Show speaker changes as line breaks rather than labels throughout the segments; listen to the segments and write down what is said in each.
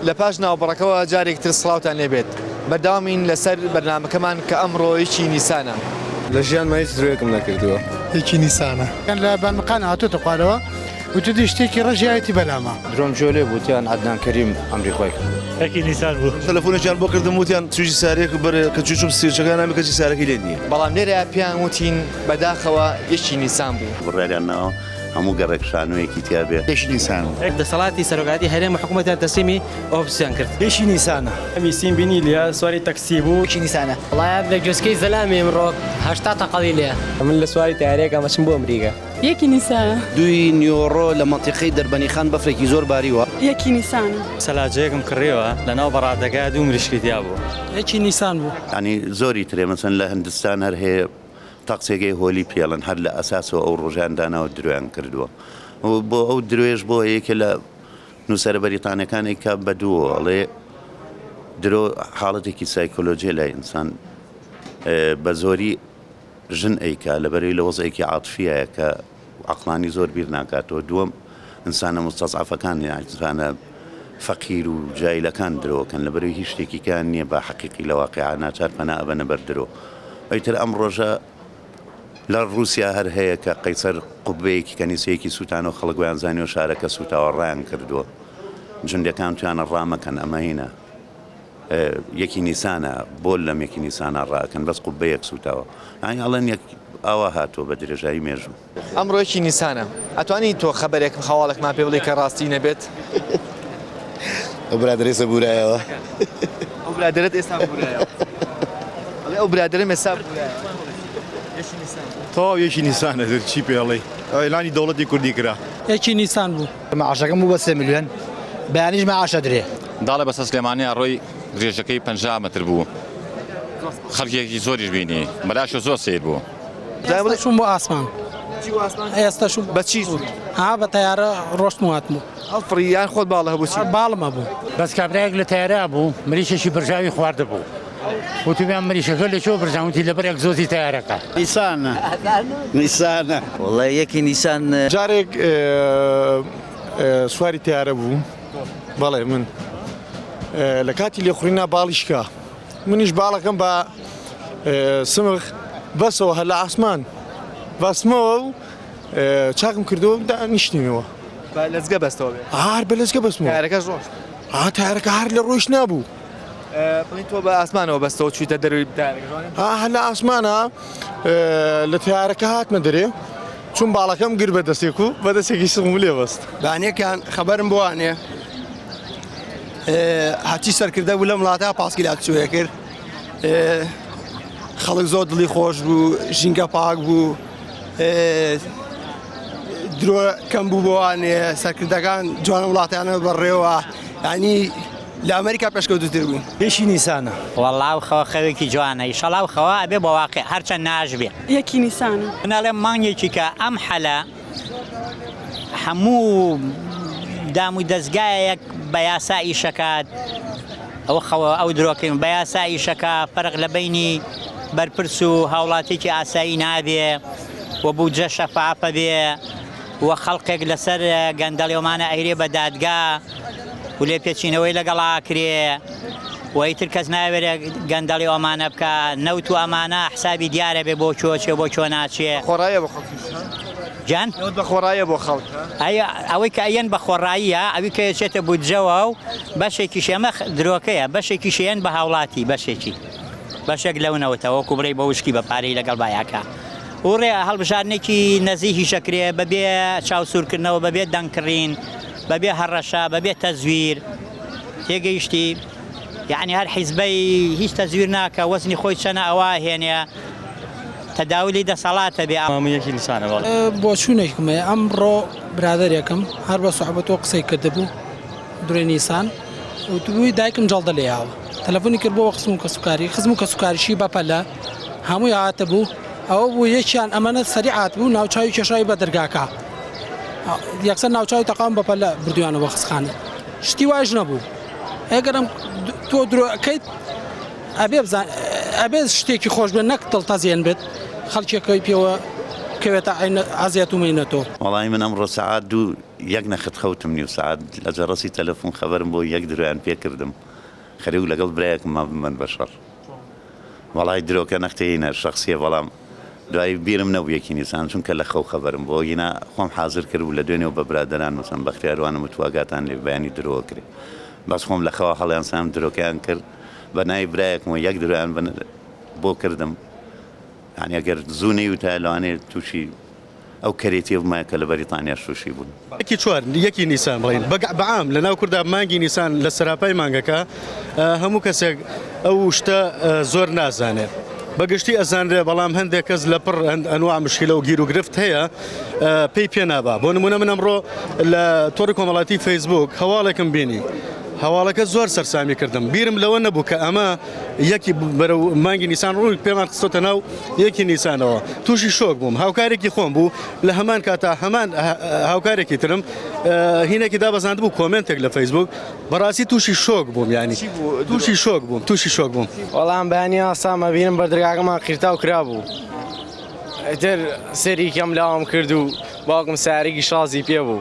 لە پاش ناوبڕەکەەوە جارێکتر سڵاوتان لێبێت بەرداوامین لەسەر بەرنامەکەمان کە ئەمڕۆیەکی نیسانە
لە ژیانمە هیچ درێکم نەکردووە
یەکی نیسانە لە بەنمقان هاتوتە خوارەوە وتدی شتێکی ڕژایەتی بەلامە
درۆم جۆلێ بوتیان عەدنان کەریم ئەمریکای
یەکی نیسان بوو
تەلەفۆنێکیان بۆ کردم وتیان تووشی سارێک بەرە کە چوچم سیرچەکان نامی کەچی سارەکەی لێ نییە
بەڵام لێرە پیان وتین بەداخەوە یەکی نیسان بوو
بڕێریانەوە هەموو گەڕێک شانوویەکی تیاابێ
یەکی نیسان
دەسەڵاتی سەرۆکاتی هەرێمە حکوومەتیان تەسلیمی ئۆفسیان کرد
یەکی نیسانە
میسین بینی لێ سواری تەکسی بوو
یەکی نیسانە وڵایە لە جوسکەی زەلامی ئەمڕۆ 80 تەقەڵی لێ
من لە سواری تارێک ئەمەچم بۆ ئەمریکا
یەکی نیسانە
دوی نیۆڕۆ لە مەنتیقەی دەربەنی خان بەفرێکی زۆر باریوە
یەکی نیسانە
سەلاجەیەکم کڕێەوە لە ناو بەڕادەکە دوو مریشکیتیا بوو
یەکی نیسان بوو
ینی زۆری ترێ مەسن لە هەندستان هەر هەیە تەقسێگەی هۆلی پێڵن هەر لە ئەساسەوە ئەو ڕۆژاندانەوە درۆیان کردووە بۆ ئەو درێژ بۆ یەکێ لە نووسەر بەریتانەکانی کە بەدووە ئەڵێ درۆ حاڵەتێکی سایکۆلۆجیە لای ئینسان بە زۆری ژن ئەیکا لەبەرەوەی لە وەزەیەکی عاتفیایە کە عەقڵانی زۆر بیر ناکاتەوە دووەم ئینسانە مستەزعەفەکان ئینسانە فەقیر و جایلەکان درۆکەن لەبەرەوەی هیچ شتێکیکان نییە بە حەقیقی لە واقعا ناچار پەنا ئەبەنە بەر درۆ ئەیتر ئەم ڕۆژە لە رووسیا هەر هەیە کە قەیسەر قوبەیەکی کەنیسەیەکی سووتان و خەڵک زانی و شارەکە سوتاوە ڕیان کردووە جندەکان توانە ڕامەکەن ئەمە هینە یەکی نیسانە بۆ لەم یەکی نیسانە ڕاکەن بەس قوبەیەک سوتاوە ئەڵێن یەک ئاوا هاتووە بە درێژایی مێژوو
ئەمڕۆیەکی نیسانە ئەتوانی تۆ خەبەرێک خاواڵێکمان پێ بڵێ کە ڕاستی نەبێت
ئەو برادەرە ئێستا بورایەوە
ئەو برادەرت ئێستا بورایەوە ئەو برادەرم ئێستا بورایەوە
تۆ یەکی نیسانە چی پێڵێ ئەیلانی دەوڵەتی کوردی کرا
یەکی نیسان بوو
مەعاشەکەم بوو بە 3 میلیۆن بەیانیش مەعاشە درێ
داڵێ بەسە سلێمانیە ڕۆی درێژەکەی 50 مەتر بوو خەڵکێکی زۆریش بینی بەلاشە زۆر سیر بوو
ئێستاشوم بۆ ئاسمان ئێستاشوم
بەچی
ها بە تەیارە ڕۆشت واتم
ئەڵفریان خۆت باڵە هەبووچی
باڵمە بوو
بەس کابراایەک لە تیارا بوو مریشێکی برژاوی خواردە بوو وتیان مریشەکە لە چۆ برژاوتی لەبەرێک زۆزی تیارەکە
نیسانە نیسانە وڵای یەکی نیسان
جارێک سواری تیارە بوو بەڵێ من لە کاتی لێخوڕینا باڵیشکا منیش باڵەکەم بە سمخ بەسەوە هەر لە ئاسمان بەسمەوە و چاکم کردەوە نیشتینەوە
لەزگە بەستەوە بێت
هار بە لەزگە بەسمەوە
تیارەکە ڕۆژ
تیارەکە هەر لە ڕۆیش نابوو
بڵین تۆ بە ئاسمانەوە بەستەوە چوویتە دەروی
هەر لە ئاسمانە لە تیارەکە هاتمە دەرێ چون باڵەکەم گر بە دەستێک و بە دەستێکی سڵم لێ بەست
بانێکیان خەبەرم بوانێ هەچی سەرکردە بوو لە وڵاتە پاسکیلات چوویە کرد خەڵک زۆر دڵی خۆش بوو ژینگە پاک بوو درۆ کەم بوو بۆوانێ سەرکردەکان جوانە وڵاتیانە بەڕێوە ینی لە ئەمریکا پێشکەوتوتر بوو یەکی نیسانە
وەڵاو خەوە خەوێکی جوانە ئیشەڵاو خەوە ئەبێ بە واقع هەرچەند ناژ بێ
یەکی نیسانە
مناڵێ مانگێکی کە ئەم حەلە هەموو داموی دەستگایەک بە یاسایی شەکات ئەو خەوە ئەو درۆکەین بە یاسایی شەکە فەرق لە بینی بەرپرس و هاوڵاتێکی ئاسایی نابێ و بوجە شەفافە بێ و خەڵقێک لەسەر گەندەڵێومانە ئەیرێ بە دادگا و لێ پێچینەوەی لەگەڵا کرێ و ئیتر کەس ناوێرە گەندەڵی ئەمانە بکە نەوت و ئەمانە حسابی دیارە بێ بۆ چۆچێ بۆ چۆ ناچێ
خۆڕایە بە خەڵک
جان
بە خۆڕایە بۆ خەڵک
ئەوەی کە ئەیەن بە خۆڕاییە ئەوی کە چێتە بودجەوە و بەشێکی شێمە درۆکەیە بەشێکی شێن بە هاوڵاتی بەشێکی بەشێک لەونەوەتەوەکو بڕێ بە وشکی بە پارەی لەگەڵ بایاکە وڕێ هەڵبژارنێکی نەزیهی شەکرێ بەبێ چاوسورکردنەوە بەبێ دەنگکڕین بەبێ هەڕەشە بەبێ تەزویر تێگەیشتی یعنی هەر حیزبەی هیچ تەزویر ناکە وەزنی خۆی چەنە ئەوە هێنێ تەداولی دەسەڵاتە بێ
یەکی نیسانە
بۆ چوونێکمە ئەمڕۆ برادێکم هەر بە سوحبەتەوە قسەی کردبوو دوێ نیسان وتبووی دایکم جەڵدە لێیاوە تەلەفۆنی کرد بۆ خزم و کەسوکاری خزم و کەسوکاریشی بەپەلە هەمووی هاتە بوو ئەوە بوو یەکیان ئەمەنە سەریعات بوو ناوچاوی کێشایی بە دەرگاکە یەکسەر ناوچاوی تەقام بەپەلە بردویانەوە خزخانە شتی واژ نەبوو ئەگەرم تۆ درۆکەیت ئەبێ شتێکی خۆش بێت نەک دڵتەزیێن بێت خەڵکێکەوەی پێوە
کەوێتە ئازیەت و مینەتەوە.
وڵی من ئەمڕۆ سعات دوو یەک نەخت خەوتم نی و سعات لە جەڕسی تەلەفۆن خەبەرم بۆ یەک درۆیان پێکردم خەری و لەگەڵ برایەکم ما بمەن بەشەڕ وڵی درۆکە نەختەینە شخصیە بەڵام دوای بیرم نەبوو یەکی نیسان چونکە لە خەو خەبەرم بۆ ینا خۆم حاضر کرد و لە دوێنێ و بە برادران وسم بەختیاروانم وتواگاتان لێ بەیانی درۆ کرێ بەس خۆم لە خەوە هەڵیان سام درۆکەیان کرد بە نای برایەکم و یەک درۆیان بۆ کردم یعنی ئەگەر زوو نەیوتە لەوانێت تووشی ئەو کەرێتی بمایە کە لە بەریتانیا شوشی بوون
یەکی چوار یەکی نیسان بڵین بەعام لە ناو کووردا مانگی نیسان لە سەراپای مانگەکە هەموو کەسێک ئەو شتە زۆر نازانێت بەگشتی ئەزانرێ بەڵام هەندێک کەس لە پڕ ئەنواع مشکلە و گیر و گرفت هەیە پێی پێ نابا بۆ نمونە من ئەمڕۆ لە تۆڕی کۆمەڵاتی فەیسبوک هەواڵێکم بینی هەواڵەکە زۆر سەرسامی کردم بیرم لەوە نەبوو کە ئەمە یەکی بەرەو مانگی نیسان ڕووی پێمان قستۆتە ناو یەکی نیسانەوە تووشی شۆک بووم هاوکارێکی خۆم بوو لە هەمان کاتا هەمان هاوکارێکی ترم هینێکی دابەزاند بوو کۆمنتێک لە فەیسبوک بەڕاستی تووشی شۆک بووم ینی تووشی شۆک بووم
وەڵام بەیانی ئاسامە بینم بەردرگاکەمان قیرتا و کرا بوو ئەتر سەری کەم لاوام کرد و باوکم سارێکی شازی پێ بوو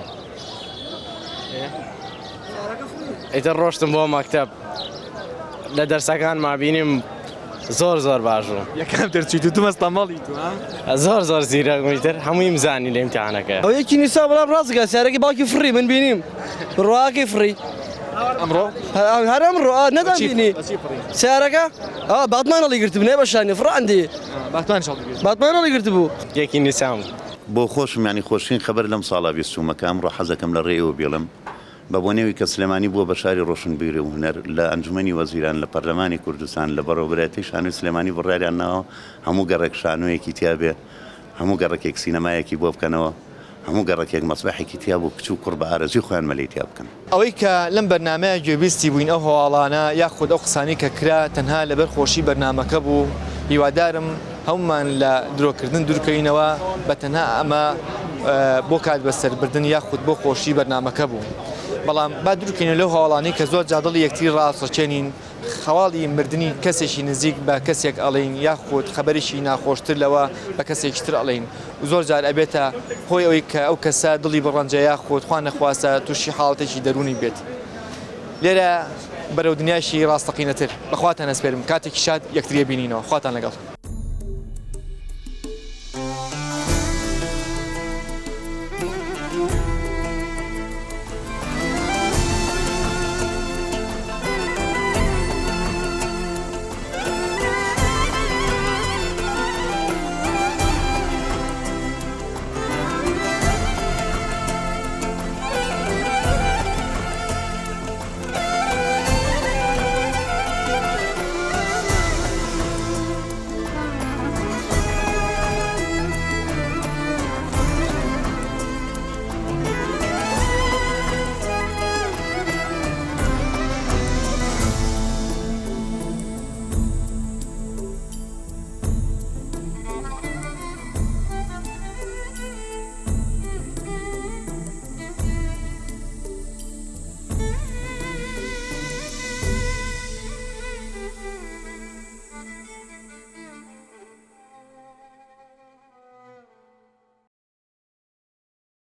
ئیتر ڕۆشتم بۆ مەکتەب لە دەرسەکان مابینیم زۆر باش بوو
یەکەم دەرچیت و تومەستە مەڵی تو
زۆر زیرەکمیتر هەمووی مزانی لە ئیمتیحانەکە
ئەو یەکی نیسا بەڵام ڕاستگە سیارێکی باوکی فڕی من بینیم ڕواکی فڕی
ئەمڕۆ
هەر ئەمڕۆ نەدابینی سیارەکە باتمانەڵی گرت بنێ بەشانی فڕاندی باتمانەڵی گرت بوو
یەکی نیسان
بۆ خۆشم ینی خۆشین خەبەر لەم ساڵا بیستومەکە ئەمڕۆ حەزەکەم لە ڕێەوە بێڵم بە بۆنێوی کە سلێمانی بووە بە شاری ڕۆشنبیری و هونەر لە ئەنجومەنی وەزیران لە پەرلەمانی کوردستان لە بەڕێوەبەتی شانوی سلێمانی بڕیاریان ناوە هەموو گەڕێک شانوویەکی تیابێ هەموو گەڕێکێک سینەمایەکی بۆ بکەنەوە هەموو گەڕێکێک مەسبەحێکی تیاب و کچ و کوڕ بە ئارەزوی خۆیان مەلەی تیا بکەن
ئەوەی کە لەم بەرنامەیە گوێبیستی بووین ئەو هەواڵانە یاخود ئەو قسانی کە کرا تەنها لەبەر خۆشی بەرنامەکە بوو هیوادارم هەمومان لە درۆکردن دوورکەینەوە بە تەنها ئەمە بۆ کات بەسەربردن یاخود بۆ خۆشی بەرنامەکە بوو بەڵام با دوورکەینە لەو هەواڵانی کە زۆر جادڵی یەکتری ڕاستەچێنین خەواڵی مردنی کەسێکی نزیک بە کەسێک ئەڵین یاخود خەبەریشی ناخۆشتر لەوە بە کەسێکی تر ئەڵین و زۆر جار ئەبێتە هۆی ئەوەی کە ئەو کەسە دڵی بڕەنجە یاخود خوا نەخواستە تووشی حاڵەتێکی دەرونی بێت لێرە بەرەو دنیاشی ڕاستەقینەتر بەخواتان ئەسپێرم کاتێکی شاد یەکتریە بینینەوە خواتان لەگەڵ